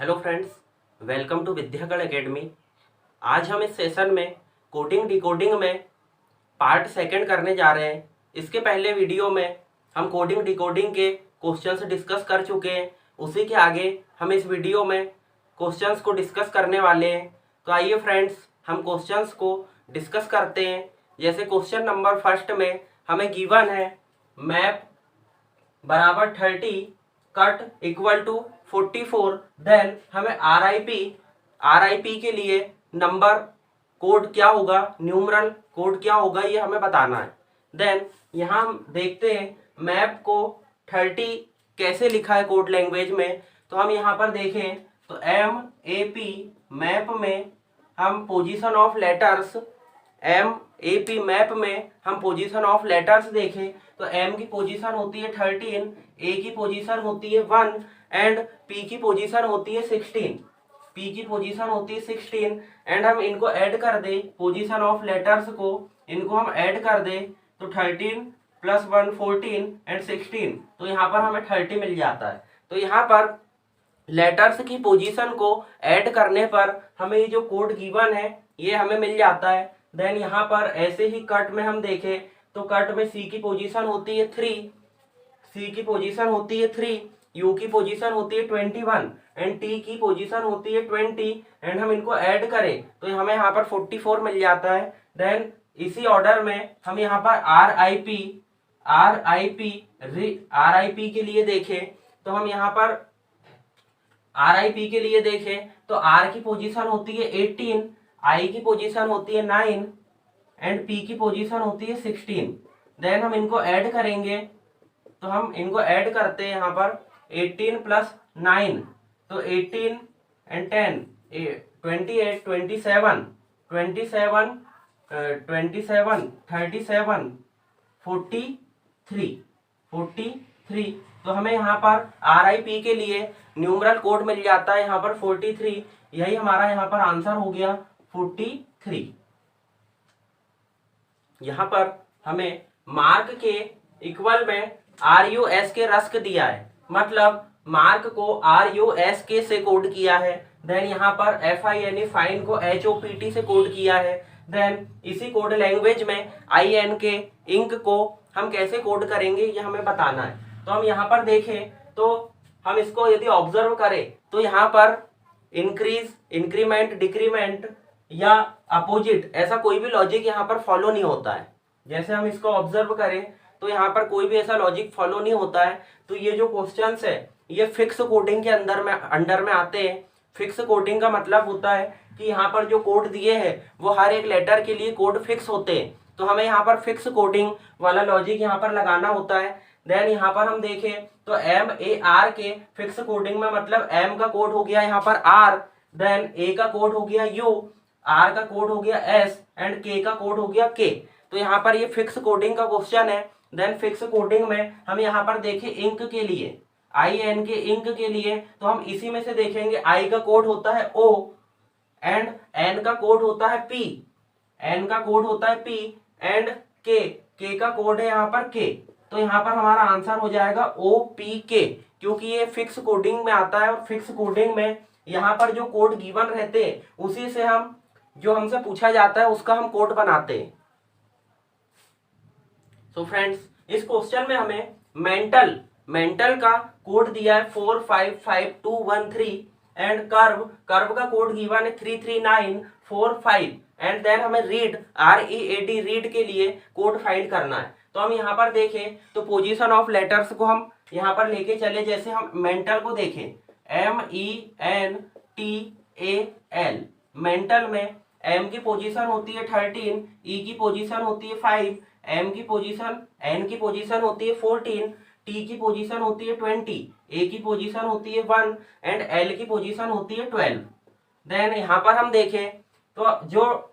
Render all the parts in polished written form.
Hello friends, welcome to Vidyagarh Academy. आज हम इस सेशन में कोडिंग डिकोडिंग में पार्ट सेकंड करने जा रहे हैं। इसके पहले वीडियो में हम कोडिंग डिकोडिंग के क्वेश्चंस डिस्कस कर चुके हैं। उसी के आगे हम इस वीडियो में क्वेश्चंस को डिस्कस करने वाले हैं। तो आइए फ्रेंड्स, हम क्वेश्चंस को डिस्कस करते हैं। जैसे क्वेश्चन नंबर फर्स्ट में हमें गिवन है मैप बराबर 30 कट इक्वल टू 44। देन हमें आर आई पी के लिए नंबर कोड क्या होगा, न्यूमरल कोड क्या होगा, ये हमें बताना है। देन यहाँ हम देखते हैं मैप को 30 कैसे लिखा है कोड लैंग्वेज में। तो हम यहाँ पर देखें तो MAP मैप में हम position of letters MAP map में हम पोजीशन ऑफ लेटर्स देखें तो M की पोजीशन होती है 13, A की पोजीशन होती है 1 एंड P की पोजीशन होती है 16। P की पोजीशन होती है 16 एंड हम इनको ऐड कर दें, पोजीशन ऑफ लेटर्स को इनको हम ऐड कर दें तो 13 प्लस 1 14 एंड 16, तो यहाँ पर हमें 30 मिल जाता है। तो यहाँ पर लेटर्स की पोजीशन को ऐड करने पर हमें ये जो कोड गिवन है ये हमें मिल जाता है। देन यहाँ पर ऐसे ही कट में हम देखें तो कट में C की पोजीशन होती है 3, C की पोजीशन होती है 3, U की पोजीशन होती है 21 एंड T की पोजीशन होती है 20 एंड हम इनको ऐड करें तो हमें यहाँ पर 44 मिल जाता है। देन इसी ऑर्डर में हम यहाँ पर आर आई पी के लिए देखें तो हम यहाँ पर RIP के लिए देखें तो R की पोजीशन होती है 18, I की पोजीशन होती है 9 एंड P की पोजीशन होती है 16। देन हम इनको ऐड करेंगे तो हम इनको ऐड करते हैं यहाँ पर 18 प्लस 9 तो 18 एंड 10 28 27 27 27 37 43 तो हमें यहाँ पर RIP के लिए न्यूमरल कोड मिल जाता है यहाँ पर 43। यही हमारा यहाँ पर आंसर हो गया 43। यहाँ पर हमें मार्क के इक्वल में RUS के रस्क दिया है, मतलब मार्क को RUSK से कोड किया है। देन यहाँ पर FINE फाइन को HOPT से कोड किया है। देन इसी कोड लैंग्वेज में INK इंक को हम कैसे कोड करेंगे ये हमें बताना है। तो हम यहाँ पर देखें तो हम इसको यदि ऑब्जर्व करें तो यहाँ पर इंक्रीज, इंक्रीमेंट, डिक्रीमेंट या अपोजिट ऐसा कोई भी लॉजिक यहाँ पर फॉलो नहीं होता है। जैसे हम इसको ऑब्जर्व करें तो यहाँ पर कोई भी ऐसा लॉजिक फॉलो नहीं होता है। तो ये जो क्वेश्चंस है ये फिक्स कोडिंग के अंडर में आते हैं। फिक्स कोडिंग का मतलब होता है कि यहाँ पर जो कोड दिए हैं वो हर एक लेटर के लिए कोड फिक्स होते हैं। तो हमें यहाँ पर फिक्स कोडिंग वाला लॉजिक यहाँ पर लगाना होता है। देन यहाँ पर हम देखें तो MAR के फिक्स कोडिंग में मतलब M का कोड हो गया यहाँ पर R, देन A का कोड हो गया U, R का कोड हो गया S एंड K का कोड हो गया K। तो यहाँ पर ये फिक्स कोडिंग का क्वेश्चन है। देन फिक्स कोडिंग में हम यहाँ पर देखें इंक के लिए IN के इंक के लिए तो हम इसी में से देखेंगे I का कोड होता है O एंड N का कोड होता है P, N का कोड होता है P एंड K का कोड है यहाँ पर K। तो यहाँ पर हमारा आंसर हो जाएगा OPK, क्योंकि ये फिक्स कोडिंग में आता है और फिक्स कोडिंग में यहाँ पर जो कोड गिवन रहते हैं उसी से हम जो हमसे पूछा जाता है उसका हम कोड बनाते हैं। सो फ्रेंड्स, इस क्वेश्चन में हमें मेंटल का कोड दिया है 455213 एंड कर्व का कोड गिवन है 33945 एंड देन हमें रीड के लिए कोड फाइंड करना है। तो हम यहाँ पर देखें तो पोजीशन ऑफ लेटर्स को हम यहाँ पर लेके चले। जैसे हम मेंटल को देखें MENTAL, मेंटल में M की पोजीशन होती है 13, E की पोजीशन होती है 5, N की पोजीशन होती है 14, T की पोजीशन होती है 20, A की पोजीशन होती है 1 एंड L की पोजीशन होती है 12। देन यहाँ पर हम देखें तो जो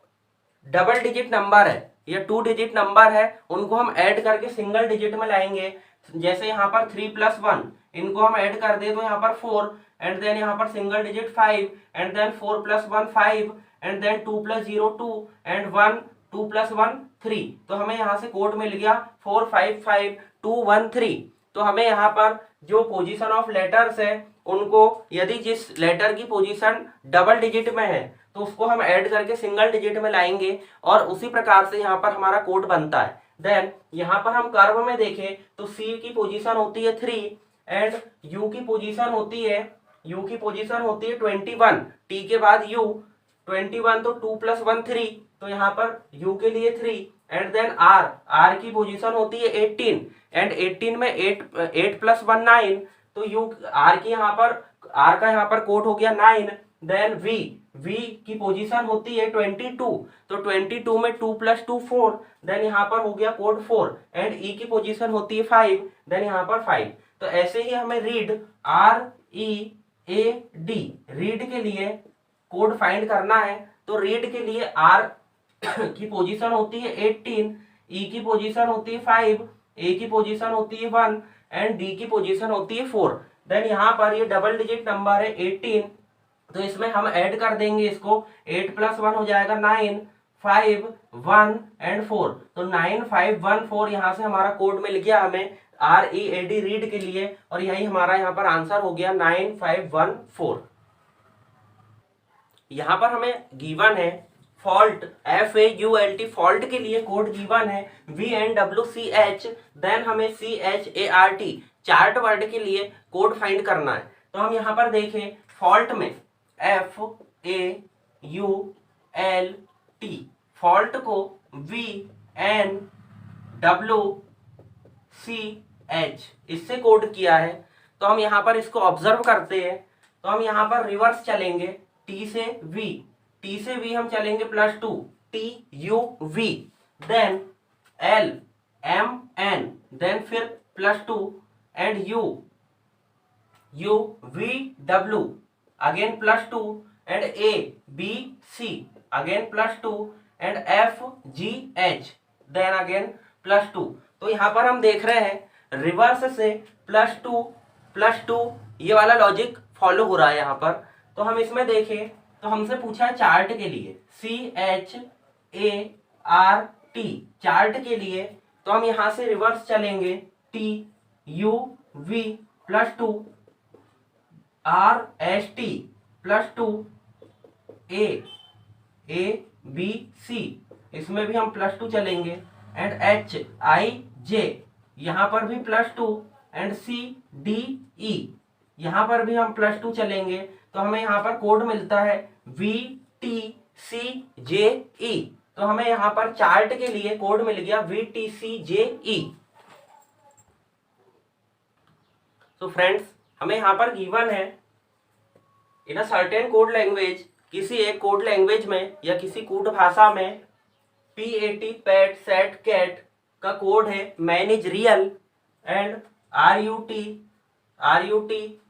डबल डिजिट नंबर है या 2 डिजिट नंबर है उनको हम ऐड करके सिंगल डिजिट में लाएंगे। जैसे यहाँ पर 3 प्लस 1 इनको हम ऐड कर दे तो यहाँ पर 4 एंड देन यहाँ पर single digit 5 and then 4 plus 1 5 and then 2 plus 0 2 and 1 2 plus 1 3। तो हमें यहाँ से कोड मिल गया 455 2 1 3। तो हमें यहाँ पर जो पोजीशन ऑफ लेटर्स है उनको यदि जिस लेटर की पोजीशन डबल डिजिट में है तो उसको हम ऐड करके सिंगल डिजिट में लाएंगे और उसी प्रकार से यहाँ पर हमारा कोड बनता है। देन यहाँ पर हम कर्व में देखें तो सी की पोजीशन होती है 3 एंड यू की पोजीशन होती है 21, टी के बाद यू 21 तो 2 + 1 3, तो यहाँ पर यू के लिए 3 एंड देन आर की पोजीशन होती है 18 एंड 18 में 8 + 1 9, तो यू आर की यहाँ पर आर का यहाँ पर कोड हो गया 9। देन वी की पोजीशन होती है 22, तो 22 में 2 + 2 4, देन यहाँ पर हो गया कोड 4 एंड ई की पोजीशन होती है 5, देन यहाँ पर 5। तो ऐसे ही हमें रीड READ रीड के लिए कोड फाइंड करना है। तो रीड के लिए आर की पोजीशन होती है 18, ई की पोजीशन होती है 5, ए की पोजीशन होती है 1 एंड डी की पोजीशन होती है 4। देन यहाँ पर ये डबल डिजिट नंबर है 18, तो इसमें हम ऐड कर देंगे इसको, 8 + 1 हो जाएगा 9, 5 1 एंड 4, तो 9 5 1 4 यहाँ से हमारा कोड मिल गया हमें READ रीड के लिए, और यही हमारा यहाँ पर आंसर हो गया 9514। यहाँ पर हमें गिवन है फॉल्ट FAULT, फॉल्ट के लिए कोड गिवन है VNWCH, देन हमें CHART चार्ट वर्ड के लिए कोड फाइंड करना है। तो हम यहाँ पर देखें फॉल्ट में FAULT, फॉल्ट को VNWCH इससे कोड किया है। तो हम यहाँ पर इसको ऑब्जर्व करते हैं, तो हम यहाँ पर रिवर्स चलेंगे, T से V हम चलेंगे +2, TUV, देन LMN, देन फिर +2 and UVW again +2 and ABC again +2 and FGH then again +2। तो यहाँ पर हम देख रहे हैं रिवर्स से +2 ये वाला लॉजिक फॉलो हो रहा है यहाँ पर। तो हम इसमें देखें तो हमसे पूछा है चार्ट के लिए CHART चार्ट के लिए, तो हम यहाँ से रिवर्स चलेंगे TUV +2 RST +2 ABC इसमें भी हम +2 चलेंगे एंड HIJ यहाँ पर भी +2 एंड CDE यहाँ पर भी हम +2 चलेंगे। तो हमें यहाँ पर कोड मिलता है VTCJE, तो हमें यहाँ पर चार्ट के लिए कोड मिल गया VTCJE। तो फ्रेंड्स हमें यहाँ पर गिवन है इन अ सर्टेन कोड लैंग्वेज, किसी एक कोड लैंग्वेज में या किसी कोड भाषा में PAT पैट सेट कैट का कोड है man is real and RUT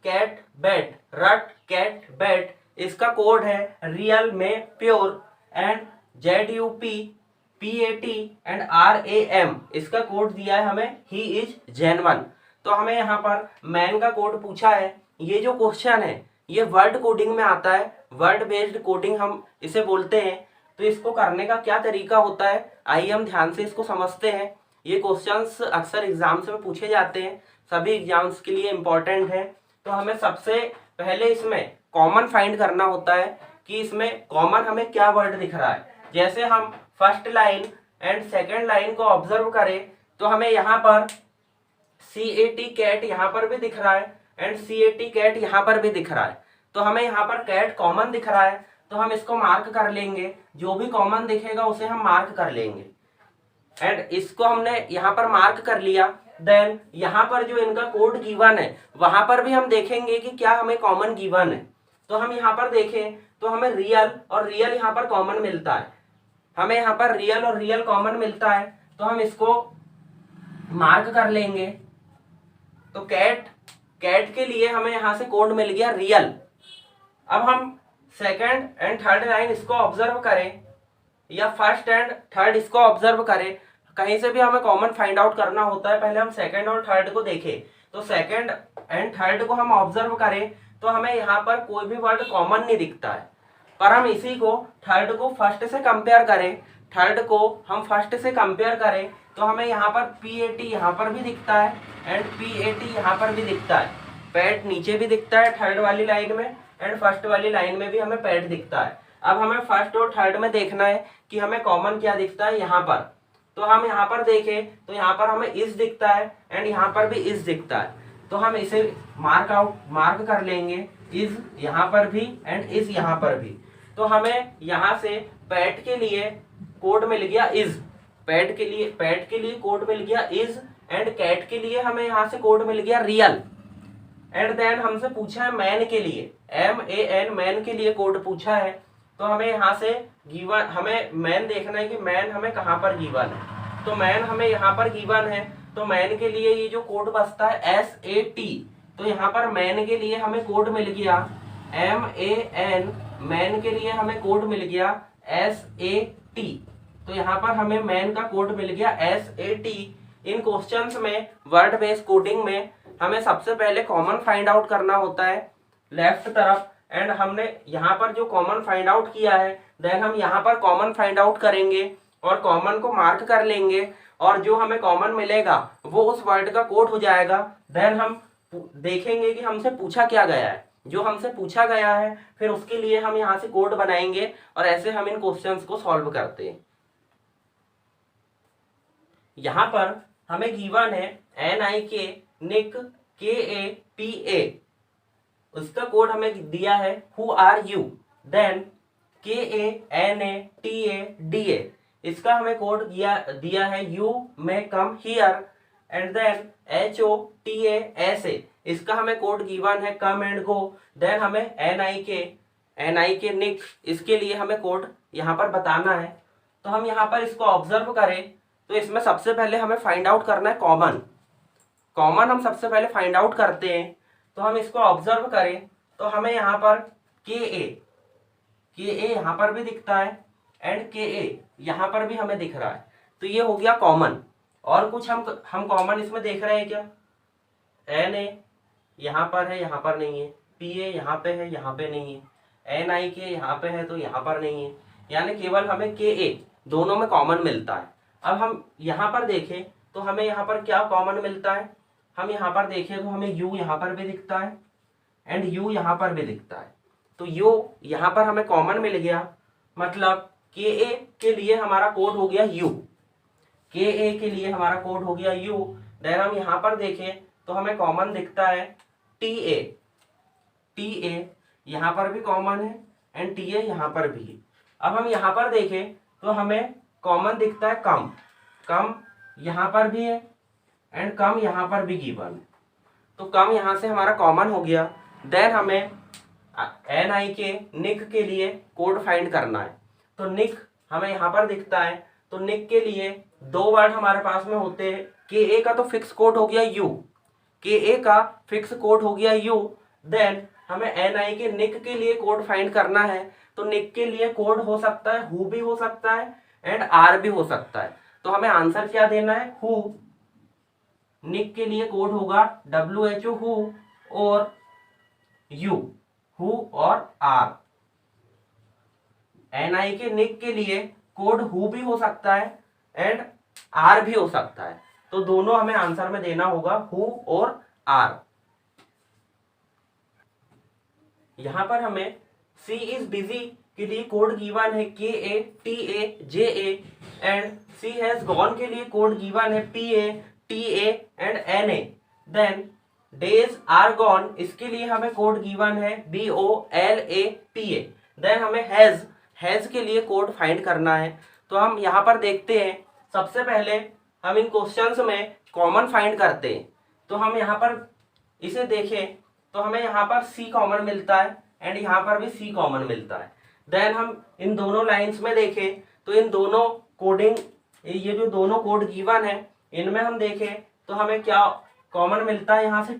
cat bat rat cat bat इसका कोड है रियल में pure and ZUP PAT and RAM इसका कोड दिया है हमें ही इज जेन्युइन। तो हमें यहाँ पर मैन का कोड पूछा है। ये जो क्वेश्चन है ये वर्ड कोडिंग में आता है, वर्ड बेस्ड कोडिंग हम इसे बोलते हैं। तो इसको करने का क्या तरीका होता है आइए हम ध्यान से इसको समझते हैं। ये क्वेश्चंस अक्सर एग्जाम्स में पूछे जाते हैं, सभी एग्जाम्स के लिए इम्पोर्टेंट है। तो हमें सबसे पहले इसमें कॉमन फाइंड करना होता है कि इसमें कॉमन हमें क्या वर्ड दिख रहा है। जैसे हम first line and second line को ऑब्जर्व करें तो हमें यहाँ पर CAT कैट यहाँ पर भी दिख रहा है एंड CAT कैट यहाँ पर भी दिख रहा है। तो हमें यहाँ पर कैट कॉमन दिख रहा है, तो हम इसको मार्क कर लेंगे, जो भी कॉमन दिखेगा उसे हम मार्क कर लेंगे एंड इसको हमने यहाँ पर मार्क कर लिया। देन यहाँ पर जो इनका कोड गिवन है वहां पर भी हम देखेंगे कि क्या हमें कॉमन गिवन है। तो हम यहाँ पर देखें तो हमें रियल और रियल यहाँ पर कॉमन मिलता है, हमें यहाँ पर रियल और रियल कॉमन मिलता है, तो हम इसको मार्क कर लेंगे। तो कैट के लिए हमें यहाँ से कोड मिल गया रियल। अब हम सेकंड एंड थर्ड लाइन इसको ऑब्जर्व करें या फर्स्ट एंड थर्ड इसको ऑब्जर्व करें, कहीं से भी हमें कॉमन फाइंड आउट करना होता है। पहले हम सेकंड और थर्ड को देखें, तो सेकंड एंड थर्ड को हम ऑब्जर्व करें तो हमें यहाँ पर कोई भी वर्ड कॉमन नहीं दिखता है, पर हम इसी को थर्ड को फर्स्ट से कंपेयर करें, थर्ड को हम फर्स्ट से कंपेयर करें तो हमें यहाँ पर PAT यहाँ पर भी दिखता है एंड PAT यहाँ पर भी दिखता है। पैड नीचे भी दिखता है थर्ड वाली लाइन में, एंड फर्स्ट वाली लाइन में भी हमें पैड दिखता है। अब हमें फर्स्ट और थर्ड में देखना है कि हमें कॉमन क्या दिखता है यहाँ पर। तो हम यहाँ पर देखें तो यहाँ पर हमें इस दिखता है एंड यहाँ पर भी इस दिखता है, तो हम इसे मार्क कर लेंगे, इस यहाँ पर भी एंड इस यहाँ पर भी। तो हमें यहाँ से पैड के लिए कोड मिल गया इज, पैड के लिए कोड मिल गया इज, एंड कैट के लिए हमें यहाँ से कोड मिल गया रियल। एंड देन हमसे पूछा है मैन के लिए, MAN मैन के लिए कोड पूछा है। तो हमें यहाँ से गिवन, हमें मैन देखना है कि मैन हमें कहाँ पर गिवन है। तो मैन हमें यहाँ पर गिवन है, तो मैन के लिए ये जो कोड बचता है SAT, तो यहाँ पर मैन के लिए हमें कोड मिल गया MAN, मैन के लिए हमें कोड मिल गया SAT। तो यहाँ पर हमें मैन का कोड मिल गया SAT। इन क्वेश्चंस में वर्ड बेस्ड कोडिंग में हमें सबसे पहले कॉमन फाइंड आउट करना होता है लेफ्ट तरफ, एंड हमने यहाँ पर जो कॉमन फाइंड आउट किया है देन हम यहाँ पर कॉमन फाइंड आउट करेंगे और कॉमन को मार्क कर लेंगे, और जो हमें कॉमन मिलेगा वो उस वर्ड का कोड हो जाएगा। देन हम देखेंगे कि हमसे पूछा क्या गया है, जो हमसे पूछा गया है फिर उसके लिए हम यहाँ से कोड बनाएंगे, और ऐसे हम इन क्वेश्चंस को सॉल्व करते हैं। यहाँ पर हमें गिवन है NIK निक KAPA, उसका कोड हमें दिया है who are you, then KANATADA, इसका हमें कोड दिया है you may come here, and then HOTASA, इसका हमें कोड गिवन है कम एंड गो। देन हमें NIK निक, इसके लिए हमें कोड यहाँ पर बताना है। तो हम यहाँ पर इसको ऑब्जर्व करें तो इसमें सबसे पहले हमें फाइंड आउट करना है कॉमन हम सबसे पहले फाइंड आउट करते हैं। तो हम इसको ऑब्जर्व करें तो हमें यहाँ पर KA यहाँ पर भी दिखता है एंड KA यहाँ पर भी हमें दिख रहा है, तो ये हो गया कॉमन। और कुछ हम कॉमन इसमें देख रहे हैं क्या? NA यहाँ पर है, यहाँ पर नहीं है, PA यहाँ पे है, यहाँ पे नहीं है, NIK यहाँ पे है तो यहाँ पर नहीं है, यानी केवल हमें KA दोनों में कॉमन मिलता है। अब हम यहाँ पर देखें तो हमें यहाँ पर क्या कॉमन मिलता है, हम यहाँ पर देखें तो हमें U यहाँ पर भी दिखता है एंड U यहाँ पर भी दिखता है, तो U यहाँ पर हमें कॉमन मिल गया, मतलब KA के लिए हमारा कोड हो गया U, KA के लिए हमारा कोड हो गया U। देन हम यहाँ पर देखें तो हमें कॉमन दिखता है TA यहाँ पर भी कॉमन है एंड TA यहाँ पर भी है। अब हम यहाँ पर देखें तो हमें कॉमन दिखता है कम यहाँ पर भी है एंड कम यहाँ पर भी गिवन है, तो कम यहाँ से हमारा कॉमन हो गया। देन हमें NIK निक के लिए कोड फाइंड करना है, तो निक हमें यहाँ पर दिखता है, तो निक के लिए दो वर्ड हमारे पास में होते हैं। KA का तो फिक्स कोड हो गया U, KA का फिक्स कोड हो गया U। देन हमें NIK निक के लिए कोड फाइंड करना है, तो निक के लिए कोड हो सकता है हु भी हो सकता है एंड आर भी हो सकता है, तो हमें आंसर क्या देना है हु। निक के लिए कोड होगा WHO हु और यू हु और आर। NIK निक के लिए कोड हु भी हो सकता है एंड आर भी हो सकता है, तो दोनों हमें आंसर में देना होगा हु और आर। यहां पर हमें सी इज बिजी के लिए कोड गिवन है KATAJA and she has gone के लिए कोड गिवन है PATA and NA। Then days are gone, इसके लिए हमें कोड गिवन है BOLAPA। देन हमें हैज के लिए कोड फाइंड करना है, तो हम यहाँ पर देखते हैं। सबसे पहले हम इन क्वेश्चंस में कॉमन फाइंड करते हैं, तो हम यहाँ पर इसे देखें तो हमें यहाँ पर C कॉमन मिलता है एंड यहाँ पर भी C कॉमन मिलता है। देन हम इन दोनों लाइंस में देखें तो इन दोनों कोडिंग, ये जो दोनों कोड गिवन है इनमें हम देखें तो हमें क्या कॉमन मिलता है, यहाँ से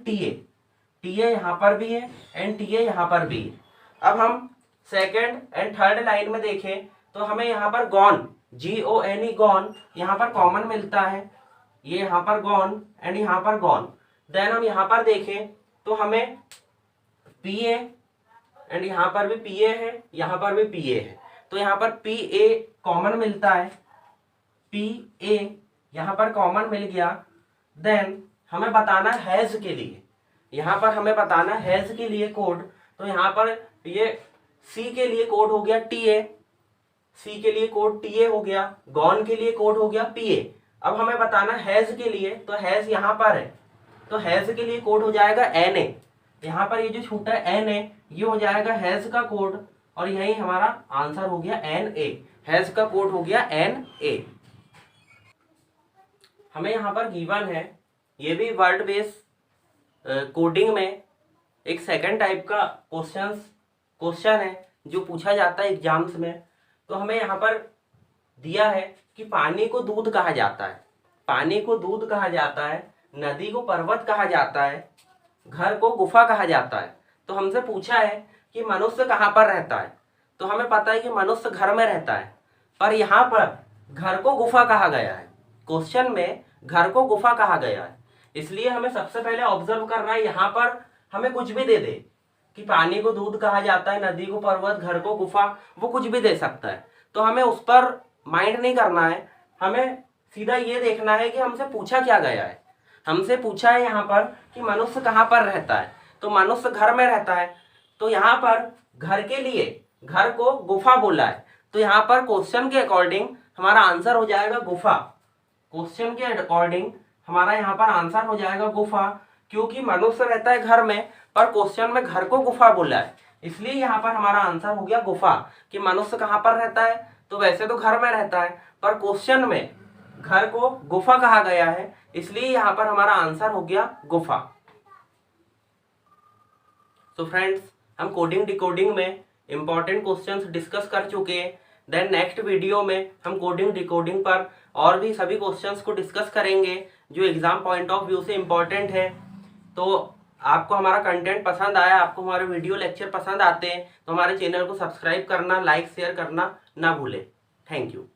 TA यहाँ पर भी है एंड TA यहाँ पर भी है। अब हम सेकेंड एंड थर्ड लाइन में देखें तो हमें यहाँ पर गॉन GONE गॉन यहाँ पर कॉमन मिलता है, ये यहाँ पर गॉन एंड यहाँ पर गॉन। देन हम यहाँ पर देखें तो हमें PA एंड यहाँ पर भी PA है, यहाँ पर भी PA है, तो यहाँ पर PA कॉमन मिलता है, PA यहाँ पर कॉमन मिल गया। देन हमें बताना है हैज के लिए, यहाँ पर हमें बताना हैज के लिए कोड, तो यहाँ पर ये सी के लिए कोड हो गया TA, सी के लिए कोड TA हो गया, गॉन के लिए कोड हो गया PA। अब हमें बताना हैज के लिए, तो हैज यहाँ पर है, तो हैज के लिए कोड हो जाएगा NA। यहाँ पर ये जो छूटा है NA, ये हो जाएगा हैज का कोड, और यही हमारा आंसर हो गया NA। हैज का कोड हो गया NA। हमें यहाँ पर गिवन है, ये भी वर्ड बेस कोडिंग में एक सेकंड टाइप का क्वेश्चन है जो पूछा जाता है एग्जाम्स में। तो हमें यहाँ पर दिया है कि पानी को दूध कहा जाता है, पानी को दूध कहा जाता है, नदी को पर्वत कहा जाता है, घर को गुफा कहा जाता है। तो हमसे पूछा है कि मनुष्य कहाँ पर रहता है, तो हमें पता है कि मनुष्य घर में रहता है, पर यहाँ पर घर को गुफा कहा गया है, क्वेश्चन में घर को गुफा कहा गया है। इसलिए हमें सबसे पहले ऑब्जर्व करना है, यहाँ पर हमें कुछ भी दे दे कि पानी को दूध कहा जाता है, नदी को पर्वत, घर को गुफा, वो कुछ भी दे सकता है, तो हमें उस पर माइंड नहीं करना है। हमें सीधा ये देखना है कि हमसे पूछा क्या गया है। हमसे पूछा है यहाँ पर कि मनुष्य कहाँ पर रहता है, तो मनुष्य घर में रहता है, तो यहाँ पर घर के लिए घर को गुफा बोला है, तो यहाँ पर क्वेश्चन के अकॉर्डिंग हमारा आंसर हो जाएगा गुफा। क्वेश्चन के अकॉर्डिंग हमारा यहाँ पर आंसर हो जाएगा गुफा, क्योंकि मनुष्य रहता है घर में, पर क्वेश्चन में घर को गुफा बोला है, इसलिए यहाँ पर हमारा आंसर हो गया गुफा। कि मनुष्य कहाँ पर रहता है, तो वैसे तो घर में रहता है, पर क्वेश्चन में घर को गुफा कहा गया है, इसलिए यहाँ पर हमारा आंसर हो गया गुफा। तो फ्रेंड्स, हम कोडिंग डिकोडिंग में इंपॉर्टेंट क्वेश्चंस डिस्कस कर चुके हैं। देन नेक्स्ट वीडियो में हम कोडिंग डिकोडिंग पर और भी सभी क्वेश्चंस को डिस्कस करेंगे जो एग्जाम पॉइंट ऑफ व्यू से इम्पॉर्टेंट है। तो आपको हमारा कंटेंट पसंद आया, आपको हमारे वीडियो लेक्चर पसंद आते हैं, तो हमारे चैनल को सब्सक्राइब करना, लाइक शेयर करना ना भूलें। Thank you.